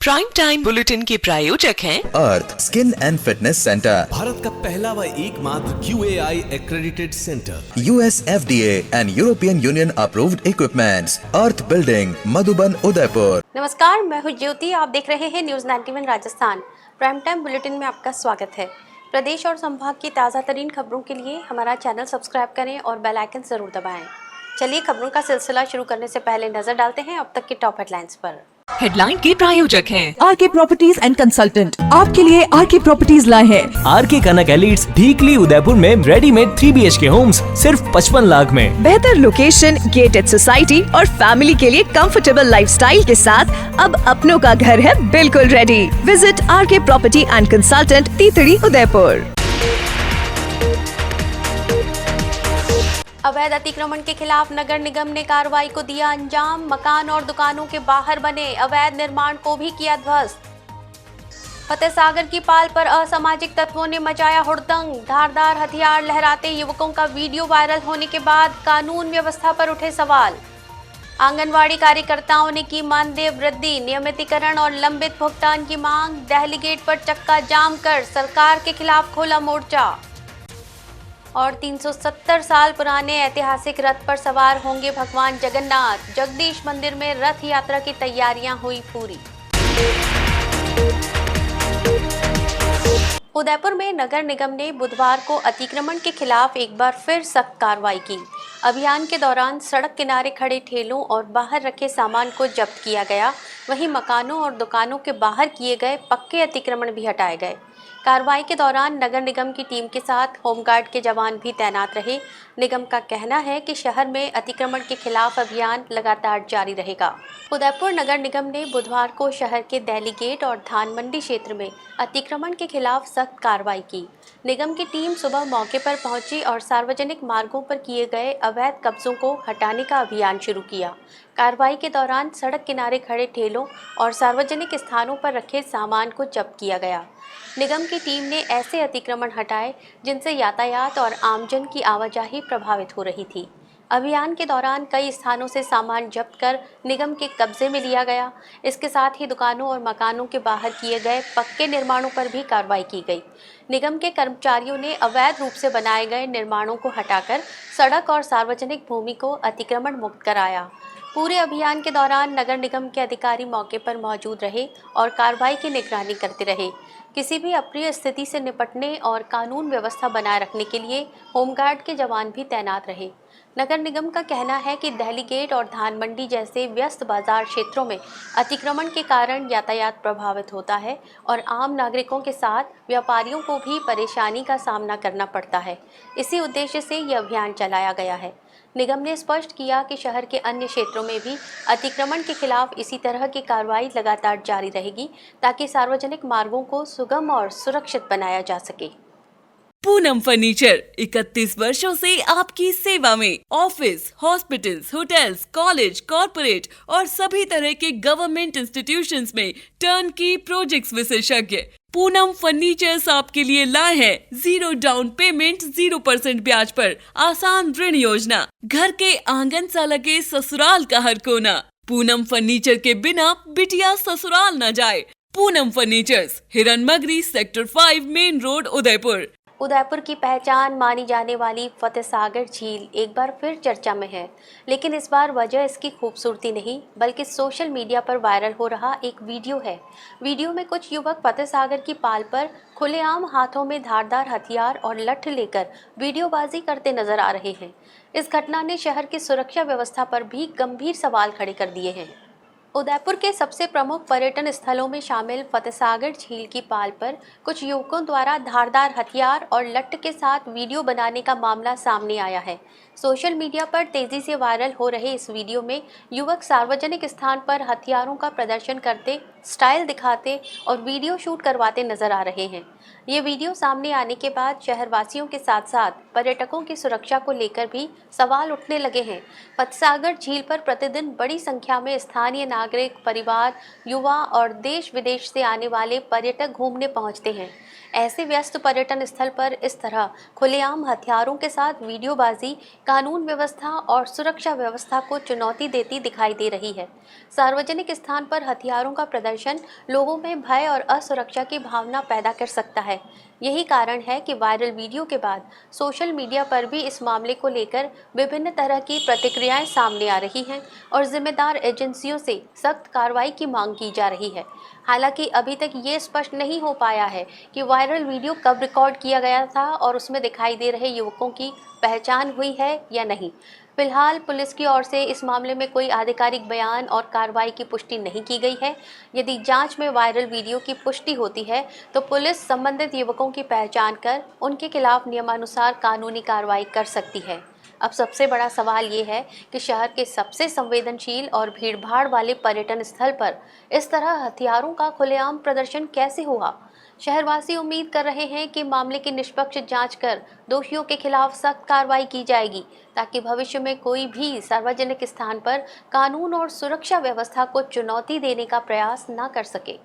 Prime time bulletin के प्रायोजक हैं Earth skin and fitness centre, Bharat का पहला व एकमात्र QAI accredited centre, US FDA and European Union approved equipments, Earth building, Madhuban, Udaipur. नमस्कार, मैं हूं ज्योति। आप देख रहे हैं news 91 Rajasthan. Prime time bulletin में आपका स्वागत है। प्रदेश और संभाग की ताज़ा तरीन खबरों के लिए हमारा चैनल सब्सक्राइब करें और बेल आइकन जरूर दबाएं। चलिए खबरों का सिलसिला शुरू करने से पहले नजर डालते हैं अब तक की टॉप हेडलाइंस पर। हेडलाइन के प्रायोजक हैं आरके प्रॉपर्टीज एंड कंसल्टेंट आपके लिए आरके प्रॉपर्टीज लाए हैं। आरके कनक एलिट्स ढीकली उदयपुर में रेडीमेड 3 BHK होम्स सिर्फ 55 लाख में। बेहतर लोकेशन, गेटेड सोसाइटी और फैमिली के लिए कंफर्टेबल लाइफस्टाइल के साथ अब अपनों का घर है बिल्कुल ready. Visit RK property and consultant, तीतड़ी, उदयपुर। अवैध अतिक्रमण के खिलाफ नगर निगम ने कार्रवाई को दिया अंजाम। मकान और दुकानों के बाहर बने अवैध निर्माण को भी किया ध्वस्त। फतेहसागर की पाल पर असामाजिक तत्वों ने मचाया हुड़दंग। धारदार हथियार लहराते युवकों का वीडियो वायरल होने के बाद कानून व्यवस्था पर उठे सवाल। आंगनवाड़ी कार्यकर्ताओं ने की मानदेय वृद्धि, नियमितीकरण और लंबित भुगतान की मांग। दिल्ली गेट पर चक्का जाम कर सरकार के खिलाफ खोला मोर्चा। और 370 साल पुराने ऐतिहासिक रथ पर सवार होंगे भगवान जगन्नाथ। जगदीश मंदिर में रथ यात्रा की तैयारियां हुई पूरी। उदयपुर में नगर निगम ने बुधवार को अतिक्रमण के खिलाफ एक बार फिर सख्त कार्रवाई की। अभियान के दौरान सड़क किनारे खड़े ठेलों और बाहर रखे सामान को जब्त किया गया। वहीं मकानों और दुकानों के बाहर किए गए पक्के अतिक्रमण भी हटाए गए। कार्रवाई के दौरान नगर निगम की टीम के साथ होमगार्ड के जवान भी तैनात रहे। निगम का कहना है कि शहर में अतिक्रमण के खिलाफ अभियान लगातार जारी रहेगा। उदयपुर नगर निगम ने बुधवार को शहर के दिल्ली गेट और धान मंडी क्षेत्र में अतिक्रमण के खिलाफ सख्त कार्रवाई की। निगम की टीम सुबह मौके पर पहुंची और सार्वजनिक मार्गों पर किए गए अवैध कब्जों को हटाने का अभियान शुरू किया। कार्रवाई के दौरान सड़क किनारे खड़े ठेलों और सार्वजनिक स्थानों पर रखे सामान को जब्त किया गया। निगम की टीम ने ऐसे अतिक्रमण हटाए जिनसे यातायात और आमजन की आवाजाही प्रभावित हो रही थी। अभियान के दौरान कई स्थानों से सामान जब्त कर निगम के कब्जे में लिया गया। इसके साथ ही दुकानों और मकानों के बाहर किए गए पक्के निर्माणों पर भी कार्रवाई की गई। निगम के कर्मचारियों ने अवैध रूप से बनाए गए निर्माणों को हटाकर सड़क और सार्वजनिक भूमि को अतिक्रमण मुक्त कराया। पूरे अभियान के दौरान नगर निगम के अधिकारी मौके पर मौजूद रहे और कार्रवाई की निगरानी करते रहे। किसी भी अप्रिय स्थिति से निपटने और कानून व्यवस्था बनाए रखने के लिए होमगार्ड के जवान भी तैनात रहे। नगर निगम का कहना है कि दिल्ली गेट और धान मंडी जैसे व्यस्त बाजार क्षेत्रों में अतिक्रमण के कारण यातायात प्रभावित होता है और आम नागरिकों के साथ व्यापारियों को भी परेशानी का सामना करना पड़ता है। इसी उद्देश्य से यह अभियान चलाया गया है। निगम ने स्पष्ट किया कि शहर के अन्य क्षेत्रों में भी अतिक्रमण के खिलाफ इसी तरह की कार्रवाई लगातार जारी रहेगी ताकि सार्वजनिक मार्गों को सुगम और सुरक्षित बनाया जा सके। पूनम फर्नीचर 31 वर्षों से आपकी सेवा में। Office, hospitals, hotels, college, corporate और सभी तरह के गवर्नमेंट इंस्टीट्यूशंस में टर्नकी प्रोजेक्ट्स विशेषज्ञ पूनम फर्नीचर्स आपके लिए लाए हैं 0 डाउन पेमेंट 0% ब्याज पर आसान ऋण योजना। घर के आंगन सा लगे ससुराल का हर कोना। पूनम फर्नीचर के बिना बिटिया ससुराल न जाए। पूनम फर्नीचर्स, हिरन मगरी, sector 5, main road, Udaipur. Udaipur की पहचान मानी जाने वाली फतेहसागर झील एक बार फिर चर्चा में है, लेकिन इस बार वजह इसकी खूबसूरती नहीं बल्कि सोशल मीडिया पर वायरल हो रहा एक वीडियो है। वीडियो में कुछ युवक फतेहसागर की पाल पर खुलेआम हाथों में धारदार हथियार और लठ लेकर वीडियोबाजी करते नजर आ रहे हैं। इस घटना ने शहर की सुरक्षा व्यवस्था पर भी गंभीर सवाल खड़े कर दिए हैं। उदयपुर के सबसे प्रमुख पर्यटन स्थलों में शामिल फतेहसागर झील की पाल पर कुछ युवकों द्वारा धारदार हथियार और लठ के साथ वीडियो बनाने का मामला सामने आया है। सोशल मीडिया पर तेजी से वायरल हो रहे इस वीडियो में युवक सार्वजनिक स्थान पर हथियारों का प्रदर्शन करते, स्टाइल दिखाते और वीडियो शूट करवाते नजर आ रहे हैं। ये वीडियो सामने आने के बाद शहरवासियों के साथ साथ पर्यटकों की सुरक्षा को लेकर भी सवाल उठने लगे हैं। पतसागर झील पर प्रतिदिन बड़ी संख्या में स्थानीय नागरिक, परिवार, युवा और देश विदेश से आने वाले पर्यटक घूमने पहुंचते हैं। ऐसे व्यस्त पर्यटन स्थल पर इस तरह खुलेआम हथियारों के साथ वीडियोबाजी कानून व्यवस्था और सुरक्षा व्यवस्था को चुनौती देती दिखाई दे रही है। सार्वजनिक स्थान पर हथियारों का प्रदर्शन लोगों में भय और असुरक्षा की भावना पैदा कर सकता है। यही कारण है कि वायरल वीडियो के बाद सोशल मीडिया पर भी इस मामले को लेकर विभिन्न तरह की प्रतिक्रियाएं सामने आ रही हैं और जिम्मेदार एजेंसियों से सख्त कार्रवाई की मांग की जा रही है। हालांकि अभी तक ये स्पष्ट नहीं हो पाया है कि वायरल वीडियो कब रिकॉर्ड किया गया था और उसमें दिखाई दे रहे युवकों की पहचान हुई है या नहीं। फिलहाल पुलिस की ओर से इस मामले में कोई आधिकारिक बयान और कार्रवाई की पुष्टि नहीं की गई है। यदि जांच में वायरल वीडियो की पुष्टि होती है तो पुलिस संबंधित युवकों की पहचान कर उनके खिलाफ नियमानुसार कानूनी कार्रवाई कर सकती है। अब सबसे बड़ा सवाल ये है कि शहर के सबसे संवेदनशील और भीड़भाड़ वाले पर्यटन स्थल पर इस तरह हथियारों का खुलेआम प्रदर्शन कैसे हुआ। शहरवासी उम्मीद कर रहे हैं कि मामले की निष्पक्ष जांच कर दोषियों के खिलाफ सख्त कार्रवाई की जाएगी ताकि भविष्य में कोई भी सार्वजनिक स्थान पर कानून और सुरक्षा व्यवस्था को चुनौती देने का प्रयास न कर सके।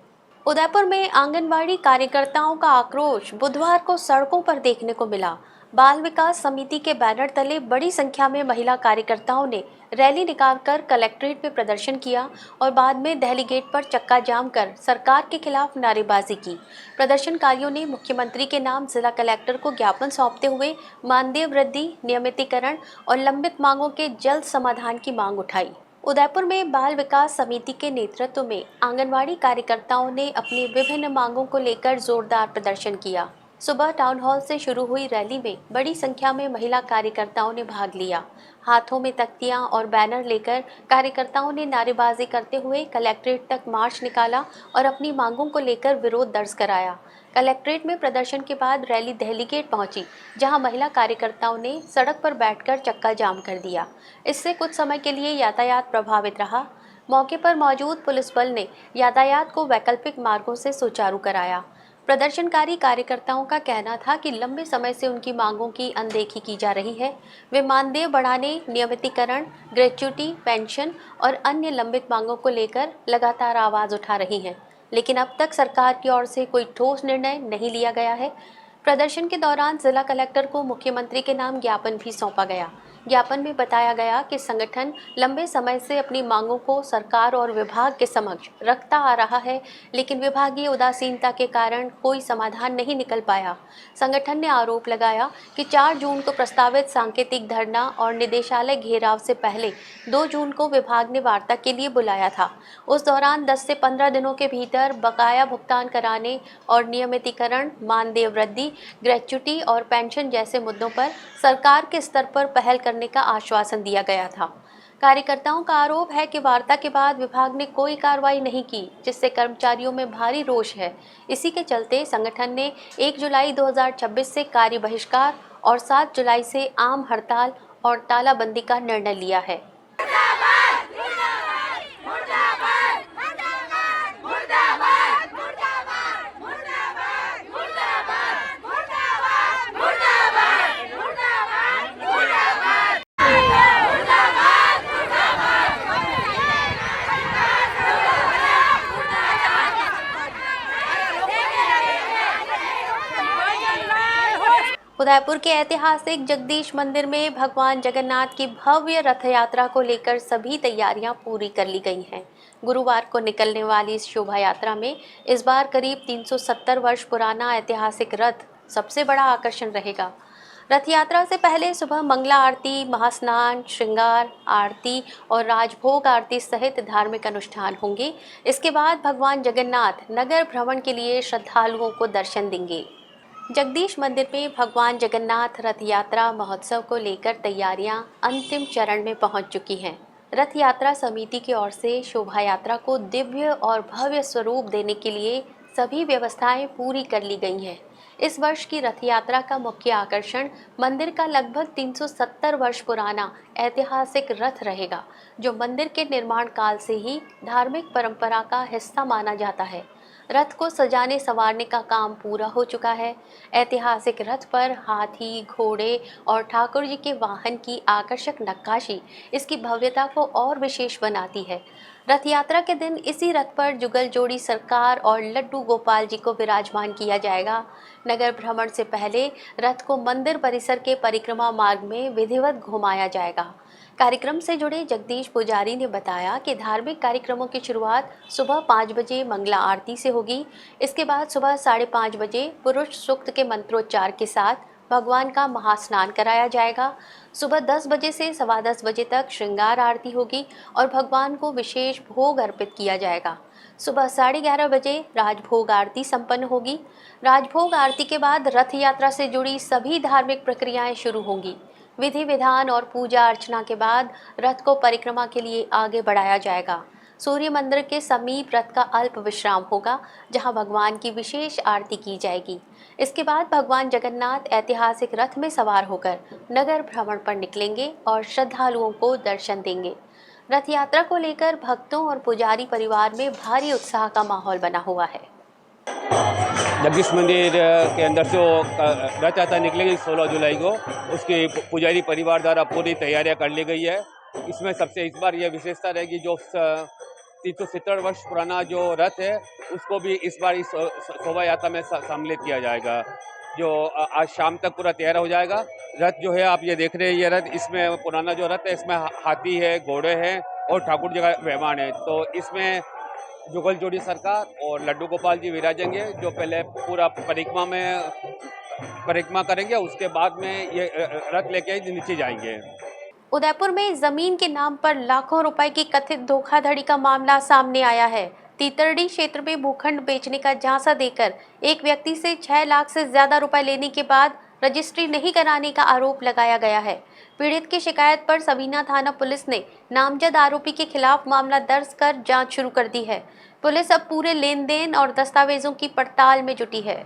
उदयपुर में आंगनबाड़ी कार्यकर्ताओं का आक्रोश बुधवार को सड़कों पर देखने को मिला। बाल विकास समिति के बैनर तले बड़ी संख्या में महिला कार्यकर्ताओं ने रैली निकालकर कलेक्ट्रेट में प्रदर्शन किया और बाद में दिल्ली गेट पर चक्का जाम कर सरकार के खिलाफ नारेबाजी की। प्रदर्शनकारियों ने मुख्यमंत्री के नाम जिला कलेक्टर को ज्ञापन सौंपते हुए मानदेय वृद्धि, नियमितीकरण और लंबित मांगों के जल्द समाधान की मांग उठाई। उदयपुर में बाल विकास समिति के नेतृत्व में आंगनवाड़ी कार्यकर्ताओं ने अपनी विभिन्न मांगों को लेकर जोरदार प्रदर्शन किया। सुबह टाउन हॉल से शुरू हुई रैली में बड़ी संख्या में महिला कार्यकर्ताओं ने भाग लिया। हाथों में तख्तियां और बैनर लेकर कार्यकर्ताओं ने नारेबाजी करते हुए कलेक्ट्रेट तक मार्च निकाला और अपनी मांगों को लेकर विरोध दर्ज कराया। कलेक्ट्रेट में प्रदर्शन के बाद रैली दिल्ली गेट पहुंची, जहां महिला कार्यकर्ताओं ने सड़क पर बैठकर चक्का जाम कर दिया। इससे कुछ समय के लिए यातायात प्रभावित रहा। मौके पर मौजूद पुलिस बल ने यातायात को वैकल्पिक मार्गों से सुचारू कराया। प्रदर्शनकारी कार्यकर्ताओं का कहना था कि लंबे समय से उनकी मांगों की अनदेखी की जा रही है। वे मानदेय बढ़ाने, नियमितीकरण, ग्रेच्युटी, पेंशन और अन्य लंबित मांगों को लेकर लगातार आवाज़ उठा रही हैं, लेकिन अब तक सरकार की ओर से कोई ठोस निर्णय नहीं लिया गया है। प्रदर्शन के दौरान जिला कलेक्टर को मुख्यमंत्री के नाम ज्ञापन भी सौंपा गया। ज्ञापन में बताया गया कि संगठन लंबे समय से अपनी मांगों को सरकार और विभाग के समक्ष रखता आ रहा है, लेकिन विभागीय उदासीनता के कारण कोई समाधान नहीं निकल पाया। संगठन ने आरोप लगाया कि 4 जून को प्रस्तावित सांकेतिक धरना और निदेशालय घेराव से पहले 2 जून को विभाग ने वार्ता के लिए बुलाया था। उस दौरान 10 से 15 दिनों के भीतर बकाया भुगतान कराने और नियमितीकरण, मानदेय वृद्धि, ग्रेच्युटी और पेंशन जैसे मुद्दों पर सरकार के स्तर पर पहल करने का आश्वासन दिया गया था। कार्यकर्ताओं का आरोप है कि वार्ता के बाद विभाग ने कोई कार्रवाई नहीं की, जिससे कर्मचारियों में भारी रोष है। इसी के चलते संगठन ने 1 जुलाई 2026 से कार्य बहिष्कार और 7 जुलाई से आम हड़ताल और तालाबंदी का निर्णय लिया है। उदयपुर के ऐतिहासिक जगदीश मंदिर में भगवान जगन्नाथ की भव्य रथ यात्रा को लेकर सभी तैयारियां पूरी कर ली गई हैं। गुरुवार को निकलने वाली इस शोभा यात्रा में इस बार करीब 370 वर्ष पुराना ऐतिहासिक रथ सबसे बड़ा आकर्षण रहेगा। रथ यात्रा से पहले सुबह मंगला आरती, महास्नान, श्रृंगार आरती और राजभोग आरती सहित धार्मिक अनुष्ठान होंगे। इसके बाद भगवान जगन्नाथ नगर भ्रमण के लिए श्रद्धालुओं को दर्शन देंगे। जगदीश मंदिर में भगवान जगन्नाथ रथ यात्रा महोत्सव को लेकर तैयारियां अंतिम चरण में पहुंच चुकी हैं। रथ यात्रा समिति की ओर से शोभा यात्रा को दिव्य और भव्य स्वरूप देने के लिए सभी व्यवस्थाएं पूरी कर ली गई हैं। इस वर्ष की रथ यात्रा का मुख्य आकर्षण मंदिर का लगभग 370 वर्ष पुराना ऐतिहासिक रथ रहेगा, जो मंदिर के निर्माण काल से ही धार्मिक परंपरा का हिस्सा माना जाता है। रथ को सजाने संवारने का काम पूरा हो चुका है। ऐतिहासिक रथ पर हाथी, घोड़े और ठाकुर जी के वाहन की आकर्षक नक्काशी इसकी भव्यता को और विशेष बनाती है। रथ यात्रा के दिन इसी रथ पर जुगल जोड़ी सरकार और लड्डू गोपाल जी को विराजमान किया जाएगा। नगर भ्रमण से पहले रथ को मंदिर परिसर के परिक्रमा मार्ग में विधिवत घुमाया जाएगा। कार्यक्रम से जुड़े जगदीश पुजारी ने बताया कि धार्मिक कार्यक्रमों की शुरुआत सुबह 5 बजे मंगला आरती से होगी। इसके बाद सुबह 5:30 बजे पुरुष सूक्त के मंत्रोच्चार के साथ भगवान का महास्नान कराया जाएगा। सुबह 10 बजे से 10:15 बजे तक श्रृंगार आरती होगी और भगवान को विशेष भोग अर्पित किया जाएगा। सुबह 11:30 बजे राजभोग आरती संपन्न होगी। राजभोग आरती के बाद रथ यात्रा से जुड़ी सभी धार्मिक प्रक्रियाएं शुरू होंगी। विधि विधान और पूजा अर्चना के बाद रथ को परिक्रमा के लिए आगे बढ़ाया जाएगा। सूर्य मंदिर के समीप रथ का अल्प विश्राम होगा, जहां भगवान की विशेष आरती की जाएगी। इसके बाद भगवान जगन्नाथ ऐतिहासिक रथ में सवार होकर नगर भ्रमण पर निकलेंगे और श्रद्धालुओं को दर्शन देंगे। रथ यात्रा को लेकर भक्तों और पुजारी परिवार में भारी उत्साह का माहौल बना हुआ है। जगदीश मंदिर के अंदर जो रथ यात्रा निकलेगी 16 जुलाई को, उसकी पुजारी परिवार द्वारा पूरी तैयारियां कर ली गई है। इसमें सबसे इस बार यह विशेषता रहेगी, जो 370 वर्ष पुराना जो रथ है उसको भी इस बार इस शोभा यात्रा में सम्मिलित किया जाएगा, जो आज शाम तक पूरा तैयार हो जाएगा। रथ जो है आप ये देख रहे हैं, ये रथ, इसमें पुराना जो रथ है इसमें हाथी है, घोड़े हैं और ठाकुर जी का मेहमान है। तो इसमें जुगल जोड़ी सरकार और लड्डू गोपाल जी विराजेंगे, जो पहले पूरा परिक्रमा करेंगे, उसके बाद में ये रथ लेके नीचे जाएंगे। उदयपुर में जमीन के नाम पर लाखों रुपए की कथित धोखाधड़ी का मामला सामने आया है। तीतरडी क्षेत्र में भूखंड बेचने का झांसा देकर एक व्यक्ति से 6 लाख से ज्यादा रुपए लेने के बाद रजिस्ट्री नहीं कराने का आरोप लगाया गया है। पीड़ित की शिकायत पर सवीना थाना पुलिस ने नामजद आरोपी के खिलाफ मामला दर्ज कर जांच शुरू कर दी है। पुलिस अब पूरे लेन देन और दस्तावेजों की पड़ताल में जुटी है।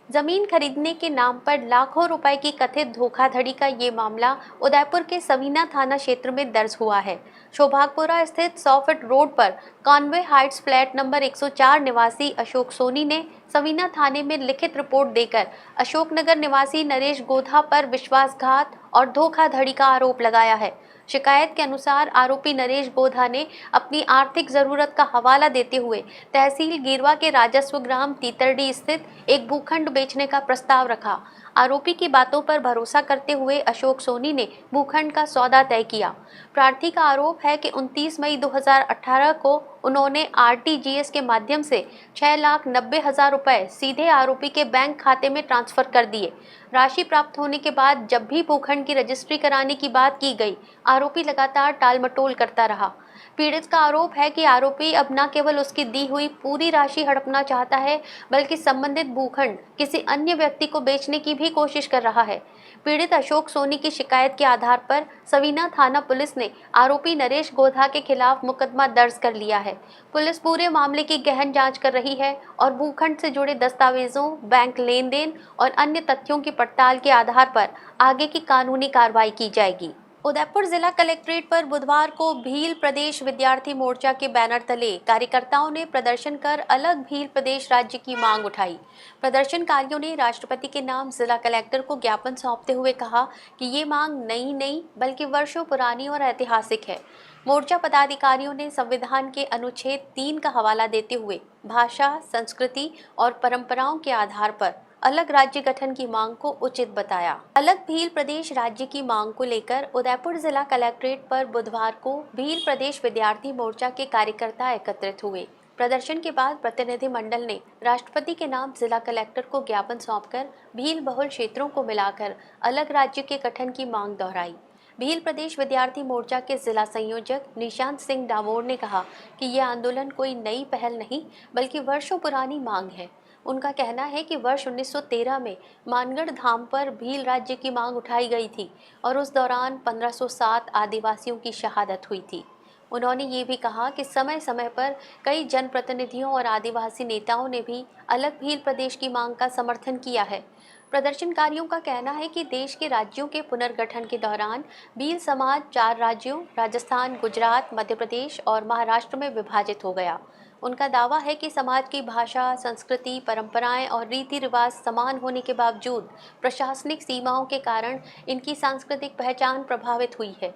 जमीन खरीदने के नाम पर लाखों रुपए की कथित धोखाधड़ी का ये मामला उदयपुर के सवीना थाना क्षेत्र में दर्ज हुआ है। सौभागपुरा स्थित 100 फीट रोड पर कॉन्वे हाइट्स फ्लैट नंबर 104 निवासी अशोक सोनी ने सवीना थाने में लिखित रिपोर्ट देकर अशोकनगर निवासी नरेश गोधा पर विश्वासघात और धोखाधड़ी का आरोप लगाया है। शिकायत के अनुसार आरोपी नरेश गोधा ने अपनी आर्थिक जरूरत का हवाला देते हुए तहसील गिरवा के राजस्व ग्राम तीतरडी स्थित एक भूखंड बेचने का प्रस्ताव रखा। आरोपी की बातों पर भरोसा करते हुए अशोक सोनी ने भूखंड का सौदा तय किया। प्रार्थी का आरोप है कि 29 मई 2018 को उन्होंने RTGS के माध्यम से 6,90,000 रुपए सीधे आरोपी के बैंक खाते में ट्रांसफर कर दिए। राशि प्राप्त होने के बाद जब भी भूखंड की रजिस्ट्री कराने की बात की गई, आरोपी लगातार टालमटोल करता रहा। पीड़ित का आरोप है कि आरोपी अब न केवल उसकी दी हुई पूरी राशि हड़पना चाहता है, बल्कि संबंधित भूखंड किसी अन्य व्यक्ति को बेचने की भी कोशिश कर रहा है। पीड़ित अशोक सोनी की शिकायत के आधार पर सवीना थाना पुलिस ने आरोपी नरेश गोधा के खिलाफ मुकदमा दर्ज कर लिया है। पुलिस पूरे मामले की गहन जांच कर रही है और भूखंड से जुड़े दस्तावेजों, बैंक लेन देन और अन्य तथ्यों की पड़ताल के आधार पर आगे की कानूनी कार्रवाई की जाएगी। उदयपुर जिला कलेक्ट्रेट पर बुधवार को भील प्रदेश विद्यार्थी मोर्चा के बैनर तले कार्यकर्ताओं ने प्रदर्शन कर अलग भील प्रदेश राज्य की मांग उठाई। प्रदर्शनकारियों ने राष्ट्रपति के नाम जिला कलेक्टर को ज्ञापन सौंपते हुए कहा कि ये मांग नई नहीं बल्कि वर्षों पुरानी और ऐतिहासिक है। मोर्चा पदाधिकारियों ने संविधान के अनुच्छेद 3 का हवाला देते हुए भाषा, संस्कृति और परंपराओं के आधार पर अलग राज्य गठन की मांग को उचित बताया। अलग भील प्रदेश राज्य की मांग को लेकर उदयपुर जिला कलेक्ट्रेट पर बुधवार को भील प्रदेश विद्यार्थी मोर्चा के कार्यकर्ता एकत्रित हुए। प्रदर्शन के बाद प्रतिनिधिमंडल ने राष्ट्रपति के नाम जिला कलेक्टर को ज्ञापन सौंपकर भील बहुल क्षेत्रों को मिलाकर अलग राज्य के गठन की मांग दोहराई। भील प्रदेश विद्यार्थी मोर्चा के जिला संयोजक निशांत सिंह डामोर ने कहा कि यह आंदोलन कोई नई पहल नहीं बल्कि वर्षों पुरानी मांग है। उनका कहना है कि वर्ष 1913 में मानगढ़ धाम पर भील राज्य की मांग उठाई गई थी और उस दौरान 1507 आदिवासियों की शहादत हुई थी। उन्होंने ये भी कहा कि समय समय पर कई जनप्रतिनिधियों और आदिवासी नेताओं ने भी अलग भील प्रदेश की मांग का समर्थन किया है। प्रदर्शनकारियों का कहना है कि देश के राज्यों के पुनर्गठन के दौरान भील समाज 4 राज्यों राजस्थान, गुजरात, मध्य प्रदेश और महाराष्ट्र में विभाजित हो गया। उनका दावा है कि समाज की भाषा, संस्कृति, परंपराएं और रीति रिवाज समान होने के बावजूद प्रशासनिक सीमाओं के कारण इनकी सांस्कृतिक पहचान प्रभावित हुई है।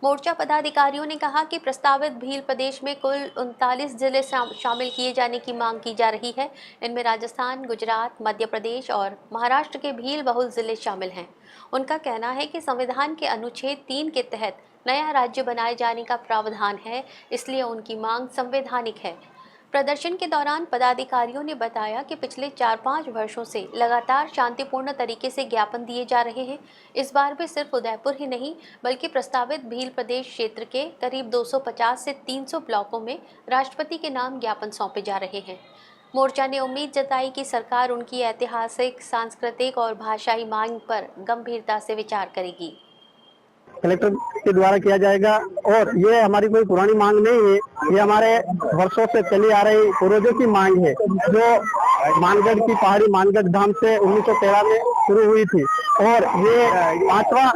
मोर्चा पदाधिकारियों ने कहा कि प्रस्तावित भील प्रदेश में कुल 39 जिले शामिल किए जाने की मांग की जा रही है। इनमें राजस्थान, गुजरात, मध्य प्रदेश और महाराष्ट्र के भील बहुल जिले शामिल हैं। उनका कहना है कि संविधान के अनुच्छेद 3 के तहत नया राज्य बनाए जाने का प्रावधान है, इसलिए उनकी मांग संवैधानिक है। प्रदर्शन के दौरान पदाधिकारियों ने बताया कि पिछले 4-5 वर्षों से लगातार शांतिपूर्ण तरीके से ज्ञापन दिए जा रहे हैं। इस बार भी सिर्फ उदयपुर ही नहीं बल्कि प्रस्तावित भील प्रदेश क्षेत्र के करीब 250 से 300 ब्लॉकों में राष्ट्रपति के नाम ज्ञापन सौंपे जा रहे हैं। मोर्चा ने उम्मीद जताई कि सरकार उनकी ऐतिहासिक, सांस्कृतिक और भाषाई मांग पर गंभीरता से विचार करेगी। कलेक्टर के द्वारा किया जाएगा और ये हमारी कोई पुरानी मांग नहीं है, ये हमारे वर्षों से चली आ रही पूर्वजों की मांग है, जो मानगढ़ की पहाड़ी मानगढ़ धाम से 1913 में शुरू हुई थी और ये 5वां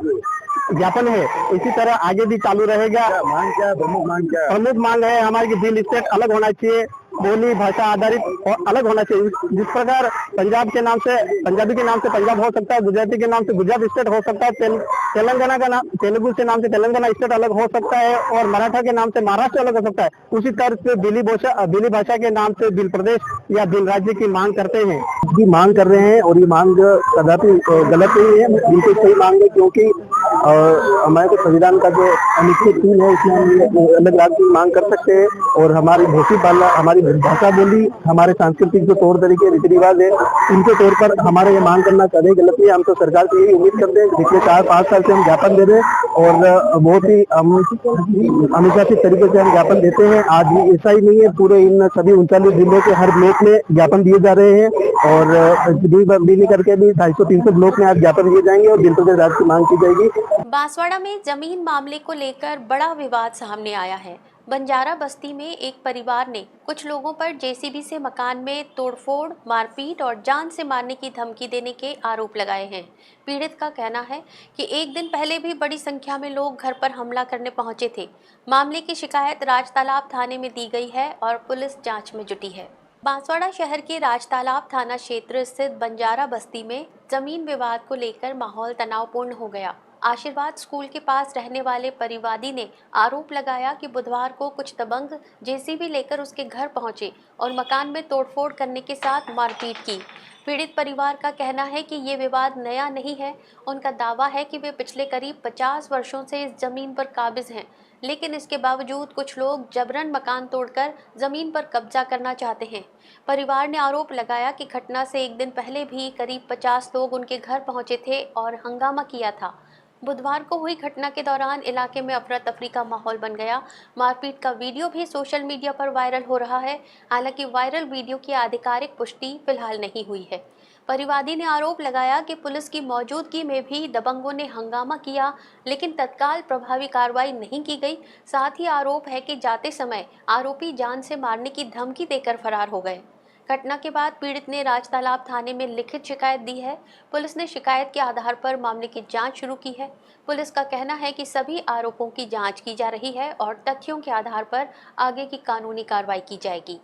ज्ञापन है। इसी तरह आगे भी चालू रहेगा। मांग क्या, प्रमुख मांग है हमारी कि भील स्टेट अलग होना चाहिए, बोली भाषा आधारित और अलग होना चाहिए। जिस प्रकार पंजाब के नाम से पंजाबी के नाम से पंजाब हो सकता है, गुजराती के नाम से गुजरात स्टेट हो सकता है, तेलंगाना का नाम तेलुगु से नाम से तेलंगाना स्टेट अलग हो सकता है और मराठा के नाम से महाराष्ट्र अलग हो सकता है, उसी तरह से भीली भाषा के नाम से भील प्रदेश या भील राज्य की मांग करते हैं। इसकी मांग कर रहे हैं और ये मांग कदापि गलत नहीं है, बिल्कुल सही मांग है, क्योंकि हमारे तो संविधान का जो अनुच्छेद 3 है इसमें हम अलग राज्य की मांग कर सकते हैं और हमारी भोसी पाला, हमारी भाषा बोली, हमारे सांस्कृतिक जो तौर तरीके रीति रिवाज है, इनके तौर पर हमारे ये मांग करना कभी गलत नहीं है। हम तो सरकार से यही उम्मीद करते हैं। पिछले 4-5 साल से हम ज्ञापन दे रहे हैं और बहुत ही अनुशासित तरीके से हम ज्ञापन देते हैं। आज भी ऐसा ही नहीं है, पूरे इन सभी 39 जिलों के हर ब्लॉक में ज्ञापन दिए जा रहे हैं और बिजली करके भी 250-300 ब्लॉक में आज ज्ञापन दिए जाएंगे और भील प्रदेश राज्य की मांग की जाएगी। बांसवाड़ा में जमीन मामले को लेकर बड़ा विवाद सामने आया है। बंजारा बस्ती में एक परिवार ने कुछ लोगों पर जेसीबी से मकान में तोड़फोड़, मारपीट और जान से मारने की धमकी देने के आरोप लगाए हैं। पीड़ित का कहना है कि एक दिन पहले भी बड़ी संख्या में लोग घर पर हमला करने पहुंचे थे। मामले की शिकायत राजतालाब थाने में दी गई है और पुलिस जांच में जुटी है। बांसवाड़ा शहर के राजतालाब थाना क्षेत्र स्थित बंजारा बस्ती में जमीन विवाद को लेकर माहौल तनावपूर्ण हो गया। आशीर्वाद स्कूल के पास रहने वाले परिवादी ने आरोप लगाया कि बुधवार को कुछ दबंग जेसीबी लेकर उसके घर पहुंचे और मकान में तोड़फोड़ करने के साथ मारपीट की। पीड़ित परिवार का कहना है कि ये विवाद नया नहीं है। उनका दावा है कि वे पिछले करीब 50 वर्षों से इस जमीन पर काबिज हैं, लेकिन इसके बावजूद कुछ लोग जबरन मकान तोड़कर जमीन पर कब्जा करना चाहते हैं। परिवार ने आरोप लगाया कि घटना से एक दिन पहले भी करीब 50 लोग उनके घर पहुंचे थे और हंगामा किया था। बुधवार को हुई घटना के दौरान इलाके में अफरा तफरी का माहौल बन गया। मारपीट का वीडियो भी सोशल मीडिया पर वायरल हो रहा है। हालांकि वायरल वीडियो की आधिकारिक पुष्टि फिलहाल नहीं हुई है। परिवादी ने आरोप लगाया कि पुलिस की मौजूदगी में भी दबंगों ने हंगामा किया, लेकिन तत्काल प्रभावी कार्रवाई नहीं की गई। साथ ही आरोप है कि जाते समय आरोपी जान से मारने की धमकी देकर फरार हो गए। घटना के बाद पीड़ित ने राजतालाब थाने में लिखित शिकायत दी है। पुलिस ने शिकायत के आधार पर मामले की जांच शुरू की है। पुलिस का कहना है कि सभी आरोपों की जांच की जा रही है और तथ्यों के आधार पर आगे की कानूनी कार्रवाई की जाएगी।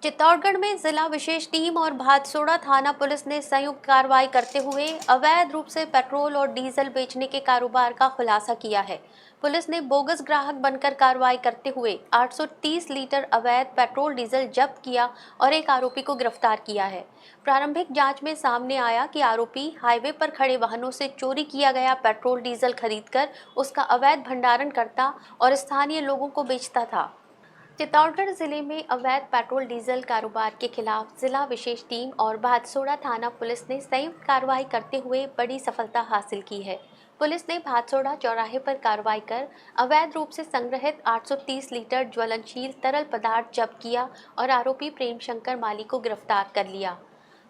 चित्तौड़गढ़ में जिला विशेष टीम और भादसोड़ा थाना पुलिस ने संयुक्त कार्रवाई करते हुए अवैध रूप से पेट्रोल और डीजल बेचने के कारोबार का खुलासा किया है। पुलिस ने बोगस ग्राहक बनकर कार्रवाई करते हुए 830 लीटर अवैध पेट्रोल डीजल जब्त किया और एक आरोपी को गिरफ्तार किया है। प्रारंभिक जांच में सामने आया कि आरोपी हाईवे पर खड़े वाहनों से चोरी किया गया पेट्रोल डीजल खरीदकर उसका अवैध भंडारण करता और स्थानीय लोगों को बेचता था। चित्तौड़गढ़ जिले में अवैध पेट्रोल डीजल कारोबार के खिलाफ जिला विशेष टीम और भादसोड़ा थाना पुलिस ने संयुक्त कार्रवाई करते हुए बड़ी सफलता हासिल की है। पुलिस ने भादसोड़ा चौराहे पर कार्रवाई कर अवैध रूप से संग्रहित 830 लीटर ज्वलनशील तरल पदार्थ जब्त किया और आरोपी प्रेम शंकर माली को गिरफ्तार कर लिया।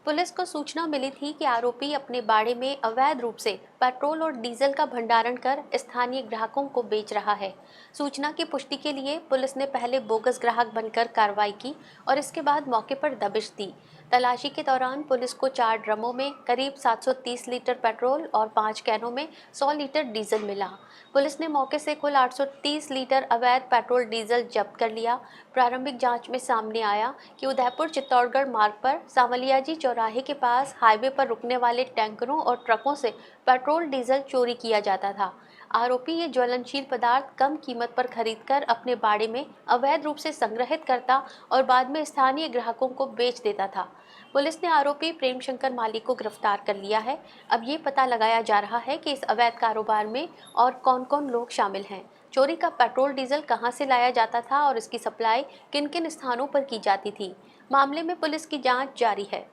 पुलिस को सूचना मिली थी कि आरोपी अपने बाड़े में अवैध रूप से पेट्रोल और डीजल का भंडारण कर स्थानीय ग्राहकों को बेच रहा है। सूचना की पुष्टि के लिए पुलिस ने पहले बोगस ग्राहक बनकर कार्रवाई की और इसके बाद मौके पर दबिश दी। तलाशी के दौरान पुलिस को 4 ड्रमों में करीब 730 लीटर पेट्रोल और 5 कैनों में 100 लीटर डीजल मिला। पुलिस ने मौके से कुल 830 लीटर अवैध पेट्रोल डीजल जब्त कर लिया। प्रारंभिक जांच में सामने आया कि उदयपुर चित्तौड़गढ़ मार्ग पर सांवलियाजी चौराहे के पास हाईवे पर रुकने वाले टैंकरों और ट्रकों से पेट्रोल डीजल चोरी किया जाता था। आरोपी ये ज्वलनशील पदार्थ कम कीमत पर खरीदकर अपने बाड़े में अवैध रूप से संग्रहित करता और बाद में स्थानीय ग्राहकों को बेच देता था। पुलिस ने आरोपी प्रेम शंकर माली को गिरफ्तार कर लिया है। अब ये पता लगाया जा रहा है कि इस अवैध कारोबार में और कौन कौन लोग शामिल हैं। चोरी का पेट्रोल डीजल कहां से लाया जाता था और इसकी सप्लाई किन किन स्थानों पर की जाती थी। मामले में पुलिस की जाँच जारी है।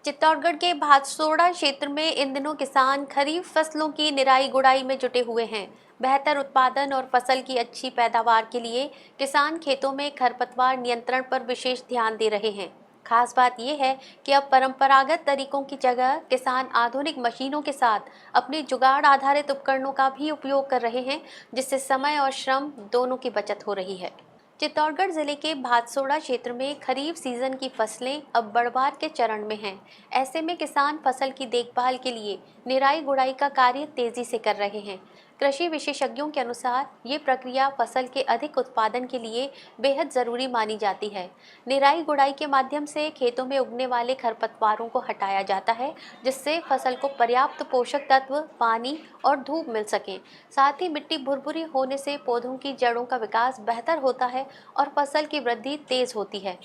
चित्तौड़गढ़ के भादसोड़ा क्षेत्र में इन दिनों किसान खरीफ फसलों की निराई गुड़ाई में जुटे हुए हैं। बेहतर उत्पादन और फसल की अच्छी पैदावार के लिए किसान खेतों में खरपतवार नियंत्रण पर विशेष ध्यान दे रहे हैं। खास बात यह है कि अब परंपरागत तरीकों की जगह किसान आधुनिक मशीनों के साथ अपने जुगाड़ आधारित उपकरणों का भी उपयोग कर रहे हैं, जिससे समय और श्रम दोनों की बचत हो रही है। चित्तौड़गढ़ जिले के भादसोड़ा क्षेत्र में खरीफ सीजन की फसलें अब बढ़वार के चरण में हैं। ऐसे में किसान फसल की देखभाल के लिए निराई गुड़ाई का कार्य तेजी से कर रहे हैं। कृषि विशेषज्ञों के अनुसार ये प्रक्रिया फसल के अधिक उत्पादन के लिए बेहद ज़रूरी मानी जाती है। निराई गुड़ाई के माध्यम से खेतों में उगने वाले खरपतवारों को हटाया जाता है, जिससे फसल को पर्याप्त पोषक तत्व, पानी और धूप मिल सके। साथ ही मिट्टी भुरभुरी होने से पौधों की जड़ों का विकास बेहतर होता है और फसल की वृद्धि तेज होती है।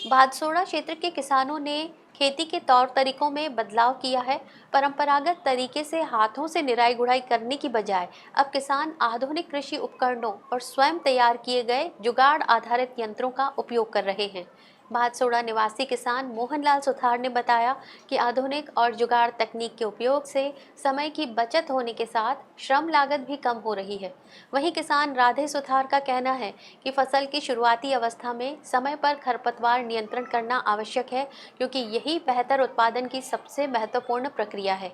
भादसोड़ा क्षेत्र के किसानों ने खेती के तौर तरीकों में बदलाव किया है। परंपरागत तरीके से हाथों से निराई गुड़ाई करने की बजाय अब किसान आधुनिक कृषि उपकरणों और स्वयं तैयार किए गए जुगाड़ आधारित यंत्रों का उपयोग कर रहे हैं। भादसोड़ा निवासी किसान मोहनलाल सुथार ने बताया कि आधुनिक और जुगाड़ तकनीक के उपयोग से समय की बचत होने के साथ श्रम लागत भी कम हो रही है। वहीं किसान राधे सुथार का कहना है कि फसल की शुरुआती अवस्था में समय पर खरपतवार नियंत्रण करना आवश्यक है, क्योंकि यही बेहतर उत्पादन की सबसे महत्वपूर्ण प्रक्रिया है।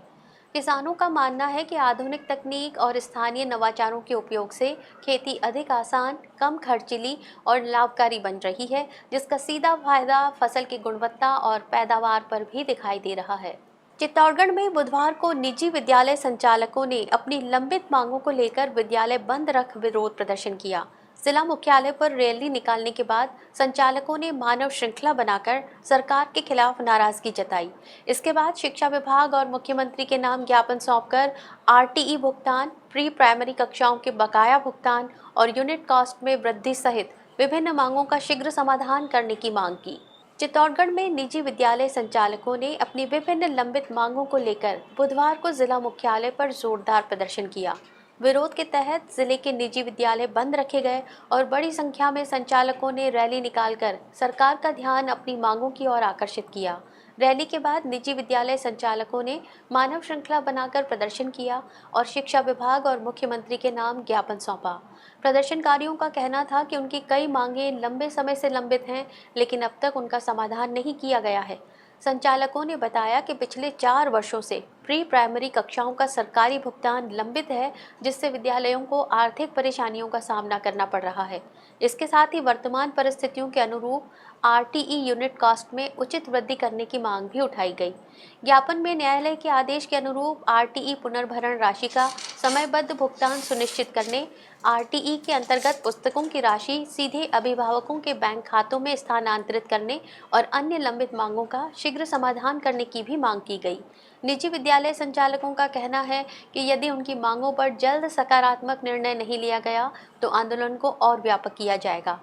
किसानों का मानना है कि आधुनिक तकनीक और स्थानीय नवाचारों के उपयोग से खेती अधिक आसान, कम खर्चीली और लाभकारी बन रही है, जिसका सीधा फायदा फसल की गुणवत्ता और पैदावार पर भी दिखाई दे रहा है। चित्तौड़गढ़ में बुधवार को निजी विद्यालय संचालकों ने अपनी लंबित मांगों को लेकर विद्यालय बंद रख विरोध प्रदर्शन किया। जिला मुख्यालय पर रैली निकालने के बाद संचालकों ने मानव श्रृंखला बनाकर सरकार के खिलाफ नाराजगी जताई। इसके बाद शिक्षा विभाग और मुख्यमंत्री के नाम ज्ञापन सौंपकर आरटीई भुगतान, प्री प्राइमरी कक्षाओं के बकाया भुगतान और यूनिट कॉस्ट में वृद्धि सहित विभिन्न मांगों का शीघ्र समाधान करने की मांग की। चित्तौड़गढ़ में निजी विद्यालय संचालकों ने अपनी विभिन्न लंबित मांगों को लेकर बुधवार को जिला मुख्यालय पर जोरदार प्रदर्शन किया। विरोध के तहत जिले के निजी विद्यालय बंद रखे गए और बड़ी संख्या में संचालकों ने रैली निकालकर सरकार का ध्यान अपनी मांगों की ओर आकर्षित किया। रैली के बाद निजी विद्यालय संचालकों ने मानव श्रृंखला बनाकर प्रदर्शन किया और शिक्षा विभाग और मुख्यमंत्री के नाम ज्ञापन सौंपा। प्रदर्शनकारियों का कहना था कि उनकी कई मांगें लंबे समय से लंबित हैं, लेकिन अब तक उनका समाधान नहीं किया गया है। संचालकों ने बताया कि पिछले 4 वर्षों से प्री प्राइमरी कक्षाओं का सरकारी भुगतान लंबित है, जिससे विद्यालयों को आर्थिक परेशानियों का सामना करना पड़ रहा है। इसके साथ ही वर्तमान परिस्थितियों के अनुरूप आरटीई यूनिट कॉस्ट में उचित वृद्धि करने की मांग भी उठाई गई। ज्ञापन में न्यायालय के आदेश के अनुरूप आरटीई पुनर्भरण राशि का समयबद्ध भुगतान सुनिश्चित करने, आरटीई के अंतर्गत पुस्तकों की राशि सीधे अभिभावकों के बैंक खातों में स्थानांतरित करने और अन्य लंबित मांगों का शीघ्र समाधान करने की भी मांग की गई। निजी विद्यालय संचालकों का कहना है कि यदि उनकी मांगों पर जल्द सकारात्मक निर्णय नहीं लिया गया तो आंदोलन को और व्यापक किया जाएगा।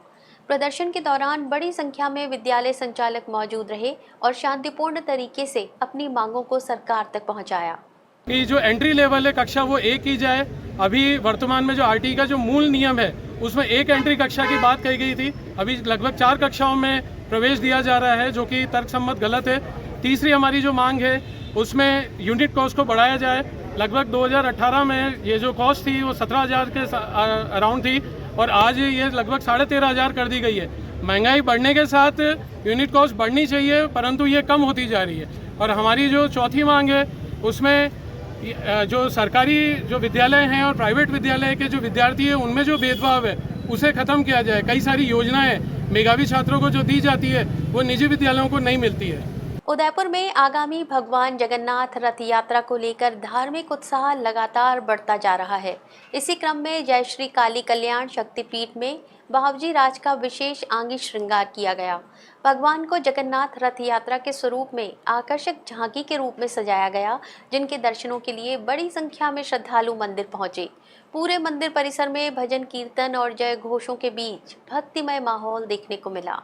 प्रदर्शन के दौरान बड़ी संख्या में विद्यालय संचालक मौजूद रहे और शांतिपूर्ण तरीके से अपनी मांगों को सरकार तक पहुंचाया। कि जो एंट्री लेवल है कक्षा वो एक की जाए। अभी वर्तमान में जो आरटीई का जो मूल नियम है उसमें एक एंट्री कक्षा की बात कही गई थी, अभी लगभग 4 कक्षाओं में प्रवेश दिया जा रहा है, जो कि तर्कसम्मत गलत है। तीसरी हमारी जो मांग है उसमें यूनिट कॉस्ट को बढ़ाया जाए। लगभग 2018 में ये जो कॉस्ट थी वो 17,000 के अराउंड थी और आज ये लगभग 13,500 कर दी गई है। महंगाई बढ़ने के साथ यूनिट कॉस्ट बढ़नी चाहिए, परंतु ये कम होती जा रही है। और हमारी जो चौथी मांग है उसमें जो सरकारी जो विद्यालय हैं और प्राइवेट विद्यालय के जो विद्यार्थी हैं उनमें जो भेदभाव है उसे ख़त्म किया जाए। कई सारी योजनाएं मेधावी छात्रों को जो दी जाती है वो निजी विद्यालयों को नहीं मिलती है। उदयपुर में आगामी भगवान जगन्नाथ रथ यात्रा को लेकर धार्मिक उत्साह लगातार बढ़ता जा रहा है। इसी क्रम में जय श्री काली कल्याण शक्तिपीठ में बावजी राज का विशेष आंगी श्रृंगार किया गया। भगवान को जगन्नाथ रथ यात्रा के स्वरूप में आकर्षक झांकी के रूप में सजाया गया, जिनके दर्शनों के लिए बड़ी संख्या में श्रद्धालु मंदिर पहुंचे। पूरे मंदिर परिसर में भजन कीर्तन और जय घोषों के बीच भक्तिमय माहौल देखने को मिला।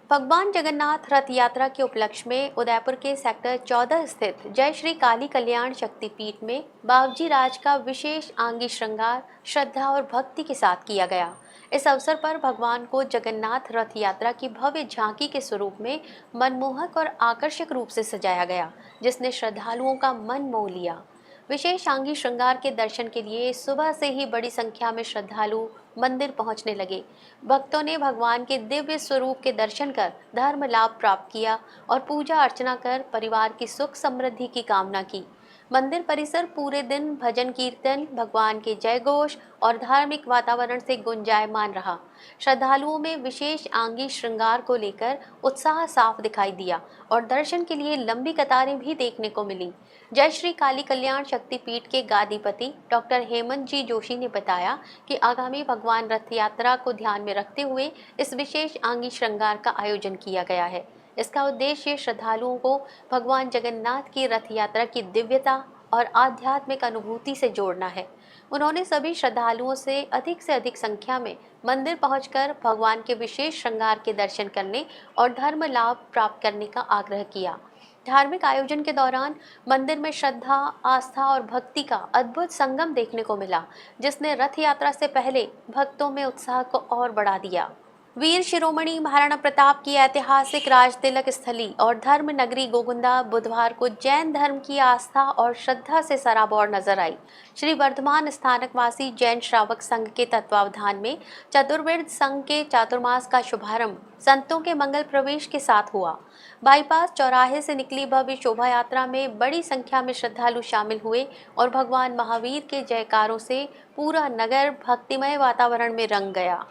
भगवान जगन्नाथ रथ यात्रा के उपलक्ष्य में उदयपुर के सेक्टर 14 स्थित जय श्री काली कल्याण शक्तिपीठ में बावजी राज का विशेष आंगी श्रृंगार श्रद्धा और भक्ति के साथ किया गया। इस अवसर पर भगवान को जगन्नाथ रथ यात्रा की भव्य झांकी के स्वरूप में मनमोहक और आकर्षक रूप से सजाया गया, जिसने श्रद्धालुओं का मन मोह लिया। विशेष आंगी श्रृंगार के दर्शन के लिए सुबह से ही बड़ी संख्या में श्रद्धालु मंदिर पहुंचने लगे। भक्तों ने भगवान के दिव्य स्वरूप के दर्शन कर धर्म लाभ प्राप्त किया और पूजा अर्चना कर परिवार की सुख समृद्धि की कामना की। मंदिर परिसर पूरे दिन भजन कीर्तन, भगवान के जय घोष और धार्मिक वातावरण से गुंजायमान रहा। श्रद्धालुओं में विशेष आंगी श्रृंगार को लेकर उत्साह साफ दिखाई दिया और दर्शन के लिए लंबी कतारें भी देखने को मिली। जय श्री काली कल्याण शक्तिपीठ के गादीपति डॉक्टर हेमंत जी जोशी ने बताया कि आगामी भगवान रथ यात्रा को ध्यान में रखते हुए इस विशेष आंगी श्रृंगार का आयोजन किया गया है। इसका उद्देश्य श्रद्धालुओं को भगवान जगन्नाथ की रथ यात्रा की दिव्यता और आध्यात्मिक अनुभूति से जोड़ना है। उन्होंने सभी श्रद्धालुओं से अधिक संख्या में मंदिर पहुंचकर भगवान के विशेष श्रृंगार के दर्शन करने और धर्म लाभ प्राप्त करने का आग्रह किया। धार्मिक आयोजन के दौरान मंदिर में श्रद्धा, आस्था और भक्ति का अद्भुत संगम देखने को मिला, जिसने रथ यात्रा से पहले भक्तों में उत्साह को और बढ़ा दिया। वीर शिरोमणि महाराणा प्रताप की ऐतिहासिक राजतिलक स्थली और धर्म नगरी गोगुंदा बुधवार को जैन धर्म की आस्था और श्रद्धा से सराबोर नजर आई। श्री वर्धमान स्थानकवासी जैन श्रावक संघ के तत्वावधान में चतुर्वेद संघ के चातुर्मास का शुभारंभ संतों के मंगल प्रवेश के साथ हुआ। बाईपास चौराहे से निकली भव्य शोभा यात्रा में बड़ी संख्या में श्रद्धालु शामिल हुए और भगवान महावीर के जयकारों से पूरा नगर भक्तिमय वातावरण में रंग गया।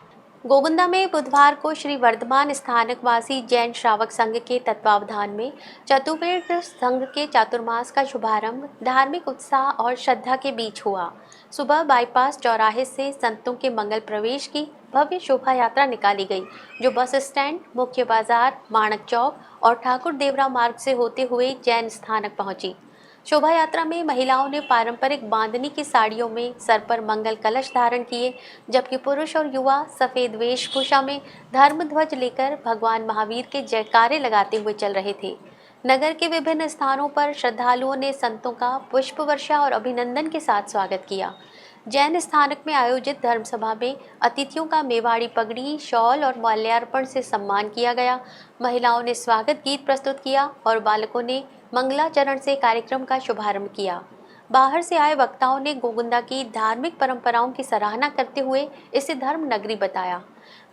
गोगुंदा में बुधवार को श्री वर्धमान स्थानकवासी जैन श्रावक संघ के तत्वावधान में चतुर्वेद संघ के चातुर्मास का शुभारंभ धार्मिक उत्साह और श्रद्धा के बीच हुआ। सुबह बाईपास चौराहे से संतों के मंगल प्रवेश की भव्य शोभा यात्रा निकाली गई, जो बस स्टैंड, मुख्य बाजार, माणक चौक और ठाकुर देवरा मार्ग से होते हुए जैन स्थानक पहुंची। शोभा यात्रा में महिलाओं ने पारंपरिक बांधनी की साड़ियों में सर पर मंगल कलश धारण किए, जबकि पुरुष और युवा सफेद वेशभूषा में धर्म ध्वज लेकर भगवान महावीर के जयकारे लगाते हुए चल रहे थे। नगर के विभिन्न स्थानों पर श्रद्धालुओं ने संतों का पुष्प वर्षा और अभिनंदन के साथ स्वागत किया। जैन स्थानक में आयोजित धर्मसभा में अतिथियों का मेवाड़ी पगड़ी, शॉल और माल्यार्पण से सम्मान किया गया। महिलाओं ने स्वागत गीत प्रस्तुत किया और बालकों ने मंगलाचरण से कार्यक्रम का शुभारंभ किया। बाहर से आए वक्ताओं ने गोगुंदा की धार्मिक परंपराओं की सराहना करते हुए इसे धर्म नगरी बताया।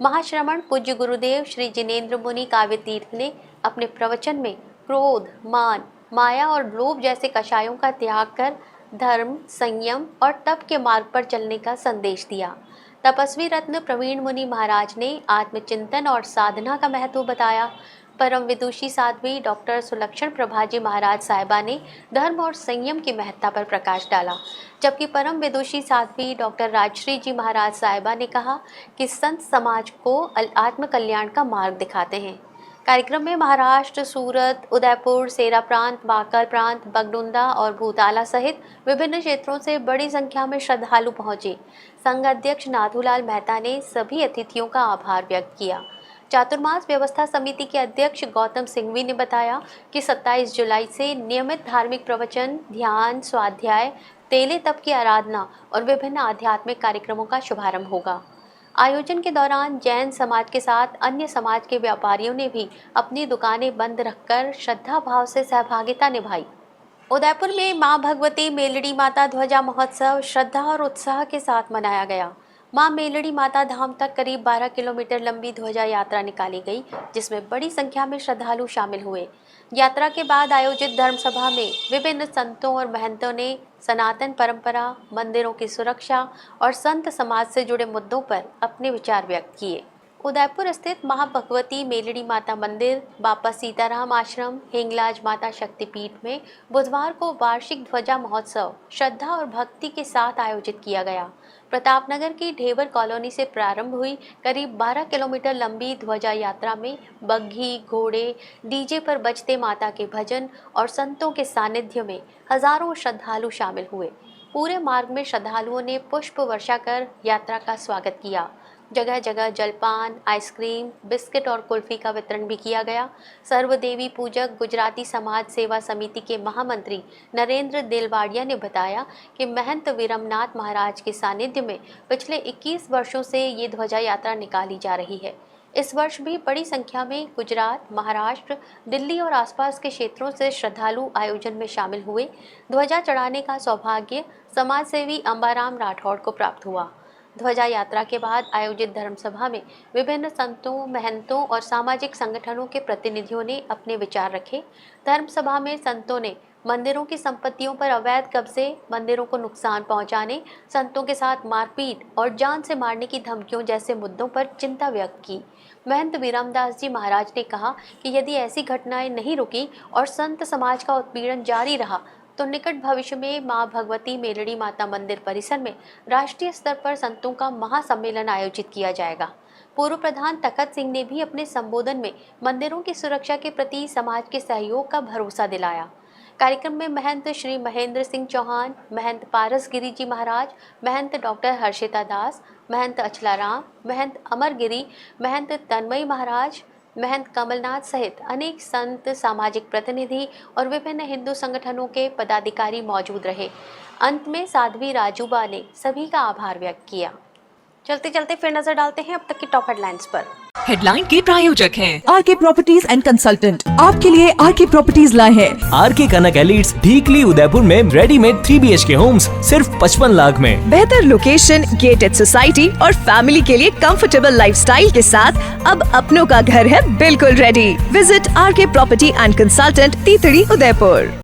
महाश्रमण पूज्य गुरुदेव श्री जिनेन्द्र मुनि काव्य तीर्थ ने अपने प्रवचन में क्रोध, मान, माया और लोभ जैसे कषायों का त्याग कर धर्म, संयम और तप के मार्ग पर चलने का संदेश दिया। तपस्वी रत्न प्रवीण मुनि महाराज ने आत्मचिंतन और साधना का महत्व बताया। परम विदुषी साध्वी डॉक्टर सुलक्षण प्रभाजी महाराज साहिबा ने धर्म और संयम की महत्ता पर प्रकाश डाला, जबकि परम विदुषी साध्वी डॉक्टर राजश्री जी महाराज साहिबा ने कहा कि संत समाज को आत्म कल्याण का मार्ग दिखाते हैं। कार्यक्रम में महाराष्ट्र, सूरत, उदयपुर, सेरा प्रांत, बांकर प्रांत, बगडुंदा और भूताला सहित विभिन्न क्षेत्रों से बड़ी संख्या में श्रद्धालु पहुंचे। संघ अध्यक्ष नाथूलाल मेहता ने सभी अतिथियों का आभार व्यक्त किया। चातुर्मास व्यवस्था समिति के अध्यक्ष गौतम सिंघवी ने बताया कि 27 जुलाई से नियमित धार्मिक प्रवचन, ध्यान, स्वाध्याय, तेले तप की आराधना और विभिन्न आध्यात्मिक कार्यक्रमों का शुभारंभ होगा। आयोजन के दौरान जैन समाज के साथ अन्य समाज के व्यापारियों ने भी अपनी दुकानें बंद रखकर श्रद्धा भाव से सहभागिता निभाई। उदयपुर में मां भगवती मेलड़ी माता ध्वजा महोत्सव श्रद्धा और उत्साह के साथ मनाया गया। मां मेलड़ी माता धाम तक करीब 12 किलोमीटर लंबी ध्वजा यात्रा निकाली गई, जिसमें बड़ी संख्या में श्रद्धालु शामिल हुए। यात्रा के बाद आयोजित धर्म सभा में विभिन्न संतों और महंतों ने सनातन परंपरा, मंदिरों की सुरक्षा और संत समाज से जुड़े मुद्दों पर अपने विचार व्यक्त किए। उदयपुर स्थित महाभगवती मेलड़ी माता मंदिर, बापा सीताराम आश्रम, हिंगलाज माता शक्तिपीठ में बुधवार को वार्षिक ध्वजा महोत्सव श्रद्धा और भक्ति के साथ आयोजित किया गया। प्रतापनगर की ढेबर कॉलोनी से प्रारंभ हुई करीब 12 किलोमीटर लंबी ध्वजा यात्रा में बग्घी, घोड़े, डीजे पर बजते माता के भजन और संतों के सानिध्य में हजारों श्रद्धालु शामिल हुए। पूरे मार्ग में श्रद्धालुओं ने पुष्प वर्षा कर यात्रा का स्वागत किया। जगह जगह जलपान, आइसक्रीम, बिस्किट और कुल्फी का वितरण भी किया गया। सर्वदेवी पूजक गुजराती समाज सेवा समिति के महामंत्री नरेंद्र दिलवाड़िया ने बताया कि महंत विरमनाथ महाराज के सानिध्य में पिछले 21 वर्षों से ये ध्वजा यात्रा निकाली जा रही है। इस वर्ष भी बड़ी संख्या में गुजरात, महाराष्ट्र, दिल्ली और आसपास के क्षेत्रों से श्रद्धालु आयोजन में शामिल हुए। ध्वजा चढ़ाने का सौभाग्य समाजसेवी अंबाराम राठौड़ को प्राप्त हुआ। ध्वजा यात्रा के बाद आयोजित धर्म सभा में विभिन्न संतों, महंतों और सामाजिक संगठनों के प्रतिनिधियों ने अपने विचार रखे। धर्म सभा में संतों ने मंदिरों की संपत्तियों पर अवैध कब्जे, मंदिरों को नुकसान पहुंचाने, संतों के साथ मारपीट और जान से मारने की धमकियों जैसे मुद्दों पर चिंता व्यक्त की। महंत विरमदास जी महाराज ने कहा कि यदि ऐसी घटनाएं नहीं रुकी और संत समाज का उत्पीड़न जारी रहा तो निकट भविष्य में मां भगवती मेलड़ी माता मंदिर परिसर में राष्ट्रीय स्तर पर संतों का महासम्मेलन आयोजित किया जाएगा। पूर्व प्रधान तखत सिंह ने भी अपने संबोधन में मंदिरों की सुरक्षा के प्रति समाज के सहयोग का भरोसा दिलाया। कार्यक्रम में महंत श्री महेंद्र सिंह चौहान, महंत पारस गिरी जी महाराज, महंत डॉक्टर हर्षिता दास, महंत अचलाराम, महंत अमरगिरी, महंत तन्मय महाराज, महंत कमलनाथ सहित अनेक संत, सामाजिक प्रतिनिधि और विभिन्न हिंदू संगठनों के पदाधिकारी मौजूद रहे। अंत में साध्वी राजूबा ने सभी का आभार व्यक्त किया। चलते चलते फिर नजर डालते हैं अब तक की टॉप हेडलाइंस पर। हेडलाइन के प्रायोजक हैं आरके प्रॉपर्टीज एंड कंसल्टेंट। आपके लिए आरके प्रॉपर्टीज लाए हैं आरके कनक एलिट्स, ढीकली उदयपुर में रेडीमेड 3 BHK होम्स सिर्फ 55 लाख में। बेहतर लोकेशन, गेटेड सोसाइटी और फैमिली के लिए कंफर्टेबल लाइफस्टाइल के साथ अब अपनों का घर है बिल्कुल ready. Visit RK property and consultant, तीतड़ी, उदयपुर।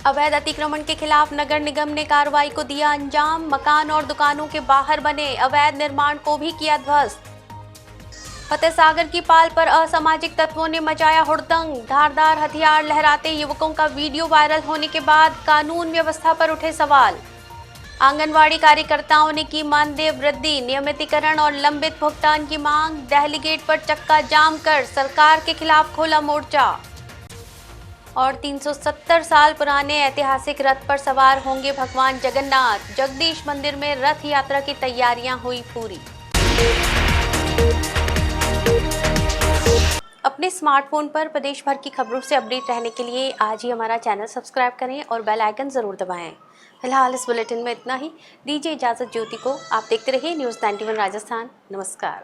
अवैध अतिक्रमण के खिलाफ नगर निगम ने कार्रवाई को दिया अंजाम। मकान और दुकानों के बाहर बने अवैध निर्माण को भी किया ध्वस्त। फतेह सागर की पाल पर असामाजिक तत्वों ने मचाया हुड़दंग। धारदार हथियार लहराते युवकों का वीडियो वायरल होने के बाद कानून व्यवस्था पर उठे सवाल। आंगनवाड़ी कार्यकर्ताओं ने की मानदेय वृद्धि, नियमितीकरण और लंबित भुगतान की मांग। दिल्ली गेट पर चक्का जाम कर सरकार के खिलाफ खोला मोर्चा। और 370 साल पुराने ऐतिहासिक रथ पर सवार होंगे भगवान जगन्नाथ। जगदीश मंदिर में रथ यात्रा की तैयारियां हुई पूरी। अपने स्मार्टफोन पर प्रदेश भर की खबरों से अपडेट रहने के लिए आज ही हमारा चैनल सब्सक्राइब करें और बेल आइकन जरूर दबाएं। फिलहाल इस बुलेटिन में इतना ही। दीजिए इजाजत ज्योति को। आप देखते रहिए न्यूज़ 91 राजस्थान। नमस्कार।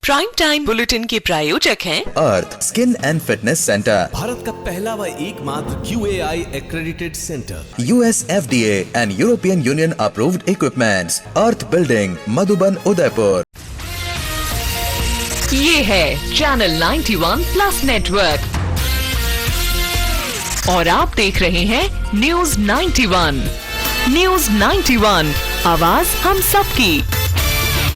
प्राइम टाइम बुलेटिन के प्रायोजक हैं Earth skin and fitness centre, Bharat का पहला व एकमात्र QAI accredited center, US FDA and European Union approved equipments, earth building, Madhuban, Udaipur. ये है चैनल 91 प्लस नेटवर्क और आप देख रहे हैं न्यूज़ 91। न्यूज़ 91, आवाज हम सबकी।